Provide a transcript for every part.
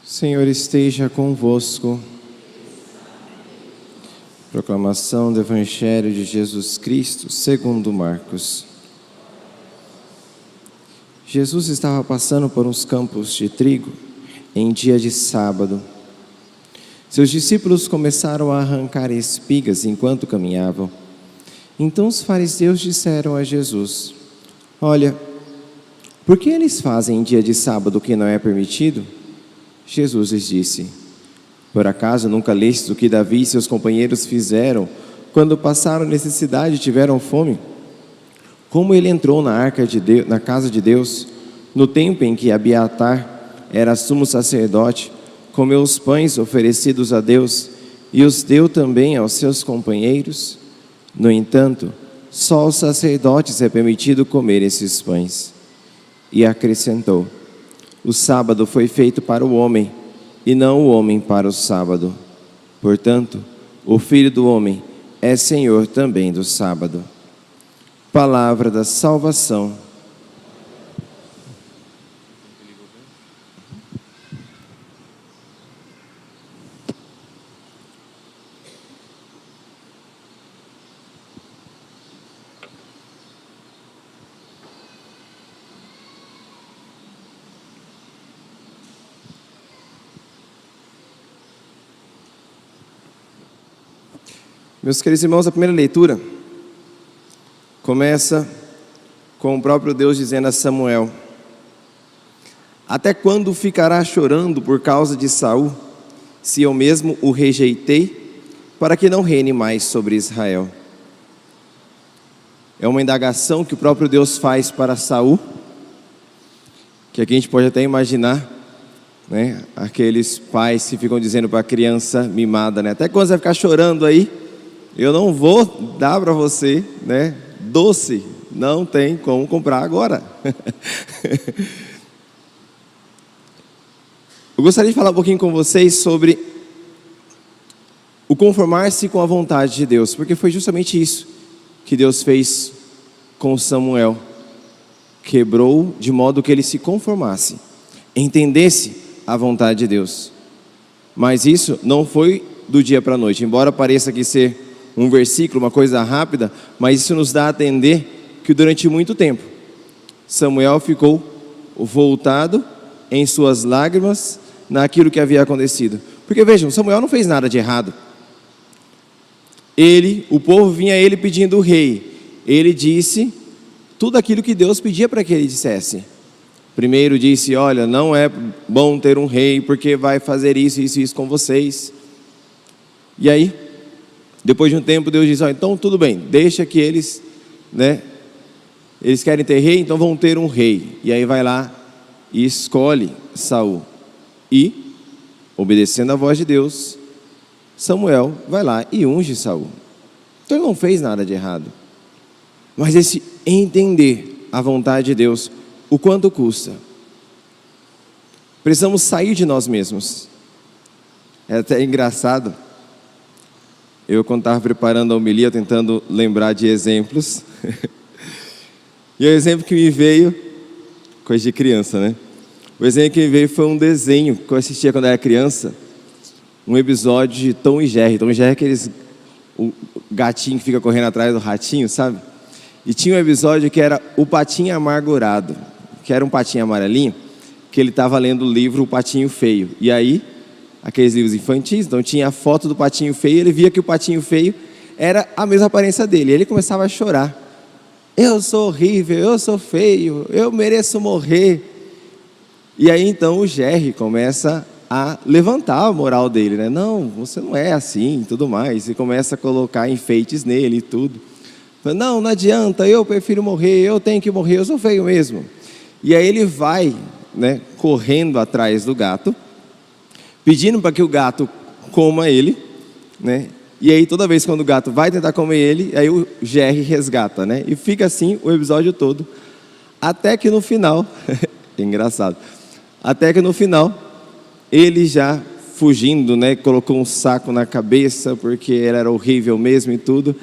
Senhor esteja convosco. Proclamação do Evangelho de Jesus Cristo, segundo Marcos. Jesus estava passando por uns campos de trigo em dia de sábado. Seus discípulos começaram a arrancar espigas enquanto caminhavam. Então os fariseus disseram a Jesus: Olha, por que eles fazem em dia de sábado o que não é permitido? Jesus lhes disse: Por acaso nunca lestes o que Davi e seus companheiros fizeram quando passaram necessidade e tiveram fome? Como ele entrou na casa de Deus, no tempo em que Abiatar era sumo sacerdote, comeu os pães oferecidos a Deus e os deu também aos seus companheiros? No entanto, só aos sacerdotes é permitido comer esses pães. E acrescentou: O sábado foi feito para o homem, e não o homem para o sábado. Portanto, o Filho do Homem é Senhor também do sábado. Palavra da salvação. Meus queridos irmãos, a primeira leitura começa com o próprio Deus dizendo a Samuel: Até quando ficará chorando por causa de Saul, se eu mesmo o rejeitei, para que não reine mais sobre Israel? É uma indagação que o próprio Deus faz para Saul, que aqui a gente pode até imaginar, né? Aqueles pais que ficam dizendo para a criança mimada, né? Até quando você vai ficar chorando aí? Eu não vou dar para você, né, doce, não tem como comprar agora. Eu gostaria de falar um pouquinho com vocês sobre o conformar-se com a vontade de Deus, porque foi justamente isso que Deus fez com Samuel. Quebrou de modo que ele se conformasse, entendesse a vontade de Deus. Mas isso não foi do dia para a noite, embora pareça que ser um versículo, uma coisa rápida, mas isso nos dá a entender que durante muito tempo Samuel ficou voltado em suas lágrimas naquilo que havia acontecido. Porque vejam, Samuel não fez nada de errado. O povo vinha a ele pedindo o rei. Ele disse tudo aquilo que Deus pedia para que ele dissesse. Primeiro disse: olha, não é bom ter um rei, porque vai fazer isso, isso e isso com vocês. E aí, depois de um tempo, Deus diz: então tudo bem, deixa que eles, né, eles querem ter rei, então vão ter um rei. E aí vai lá e escolhe Saul. E, obedecendo a voz de Deus, Samuel vai lá e unge Saul. Então ele não fez nada de errado. Mas esse entender a vontade de Deus, o quanto custa. Precisamos sair de nós mesmos. É até engraçado. Eu, quando estava preparando a homilia, tentando lembrar de exemplos. E o exemplo que me veio, coisa de criança, né? O exemplo que me veio foi um desenho que eu assistia quando era criança. Um episódio de Tom e Jerry. Tom e Jerry é aqueles... o gatinho que fica correndo atrás do ratinho, sabe? E tinha um episódio que era o Patinho Amargurado. Que era um patinho amarelinho, que ele estava lendo o livro O Patinho Feio. E aí, aqueles livros infantis, então tinha a foto do patinho feio, ele via que o patinho feio era a mesma aparência dele, ele começava a chorar: eu sou horrível, eu sou feio, eu mereço morrer. E aí então o Jerry começa a levantar a moral dele, né? Não, você não é assim e tudo mais, e começa a colocar enfeites nele e tudo. Não adianta, eu prefiro morrer, eu tenho que morrer, eu sou feio mesmo. E aí ele vai, né, correndo atrás do gato, pedindo para que o gato coma ele, né? E aí toda vez quando o gato vai tentar comer ele, aí o Jerry resgata, né? E fica assim o episódio todo, até que no final, é engraçado, até que no final, ele já fugindo, né? Colocou um saco na cabeça, porque ele era horrível mesmo e tudo.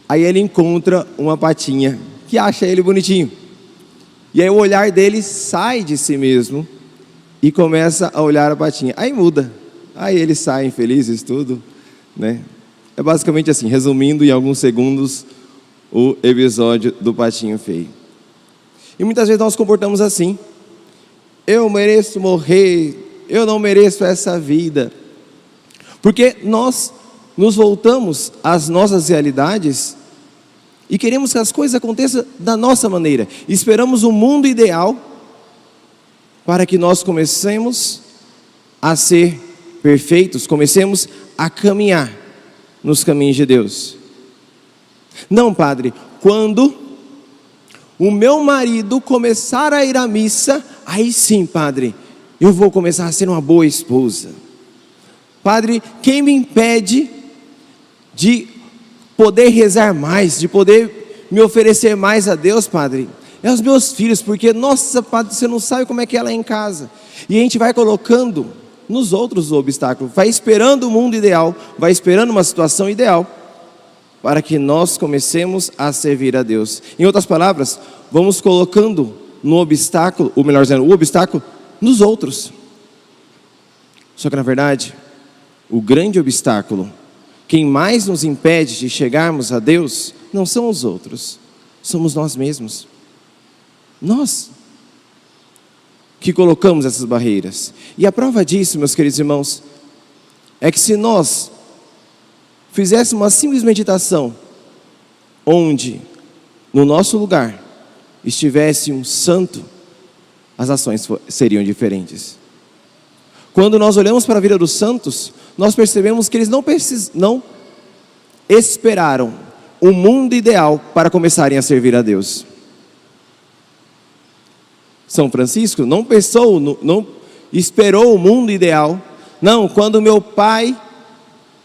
Aí ele encontra uma patinha, que acha ele bonitinho. E aí o olhar dele sai de si mesmo e começa a olhar a patinha. Aí muda. Aí eles saem felizes, tudo, né? É basicamente assim, resumindo em alguns segundos o episódio do patinho feio. E muitas vezes nós nos comportamos assim. Eu mereço morrer, eu não mereço essa vida. Porque nós nos voltamos às nossas realidades e queremos que as coisas aconteçam da nossa maneira. Esperamos um mundo ideal para que nós comecemos a ser perfeitos, comecemos a caminhar nos caminhos de Deus. Não, padre, quando o meu marido começar a ir à missa, aí sim, padre, eu vou começar a ser uma boa esposa. Padre, quem me impede de poder rezar mais, de poder me oferecer mais a Deus, padre? É os meus filhos, porque, nossa, padre, você não sabe como é que ela é em casa. E a gente vai colocando nos outros o obstáculo, vai esperando o mundo ideal, vai esperando uma situação ideal, para que nós comecemos a servir a Deus. Em outras palavras, vamos colocando no obstáculo, ou melhor dizendo, o obstáculo nos outros. Só que na verdade, o grande obstáculo, quem mais nos impede de chegarmos a Deus, não são os outros, somos nós mesmos. Nós que colocamos essas barreiras. E a prova disso, meus queridos irmãos, é que se nós fizéssemos uma simples meditação, onde no nosso lugar estivesse um santo, as ações seriam diferentes. Quando nós olhamos para a vida dos santos, nós percebemos que eles não esperaram o mundo ideal para começarem a servir a Deus. São Francisco não esperou o mundo ideal. Não, quando meu pai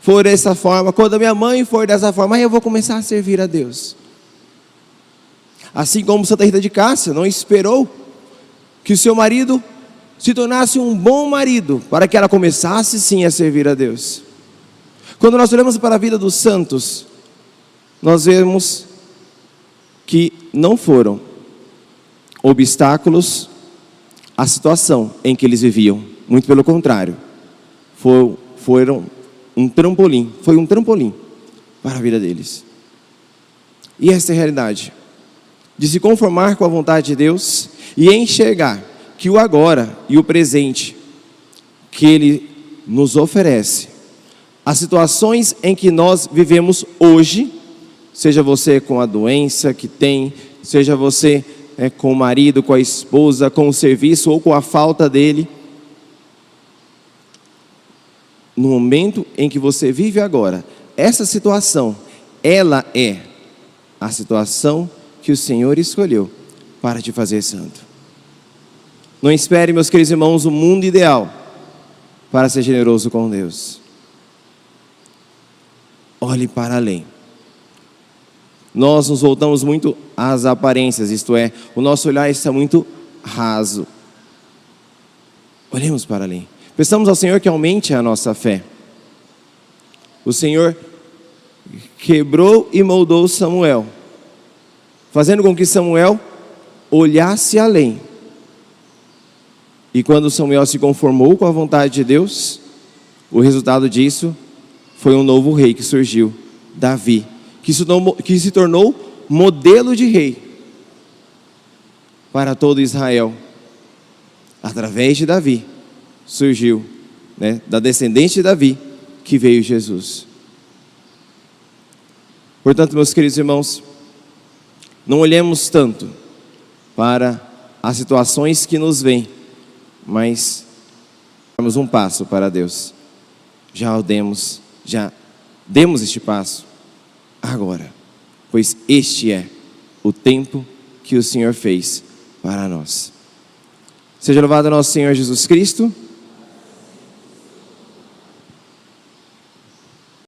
for dessa forma, quando a minha mãe for dessa forma, aí eu vou começar a servir a Deus. Assim como Santa Rita de Cássia não esperou que o seu marido se tornasse um bom marido, para que ela começasse sim a servir a Deus. Quando nós olhamos para a vida dos santos, nós vemos que não foram obstáculos à situação em que eles viviam, muito pelo contrário, foram um trampolim, foi um trampolim para a vida deles. E essa é a realidade, de se conformar com a vontade de Deus e enxergar que o agora e o presente que Ele nos oferece, as situações em que nós vivemos hoje, seja você com a doença que tem, seja você com o marido, com a esposa, com o serviço ou com a falta dele, no momento em que você vive agora, essa situação, ela é a situação que o Senhor escolheu para te fazer santo. Não espere, meus queridos irmãos, o mundo ideal para ser generoso com Deus. Olhe para além. Nós nos voltamos muito às aparências, isto é, o nosso olhar está muito raso. Olhemos para além. Peçamos ao Senhor que aumente a nossa fé. O Senhor quebrou e moldou Samuel, fazendo com que Samuel olhasse além. E quando Samuel se conformou com a vontade de Deus, o resultado disso foi um novo rei que surgiu, Davi, que se tornou modelo de rei para todo Israel. Através de Davi surgiu, da descendente de Davi, que veio Jesus. Portanto, meus queridos irmãos, não olhemos tanto para as situações que nos vêm, mas damos um passo para Deus. Já demos este passo agora, pois este é o tempo que o Senhor fez para nós. Seja louvado nosso Senhor Jesus Cristo.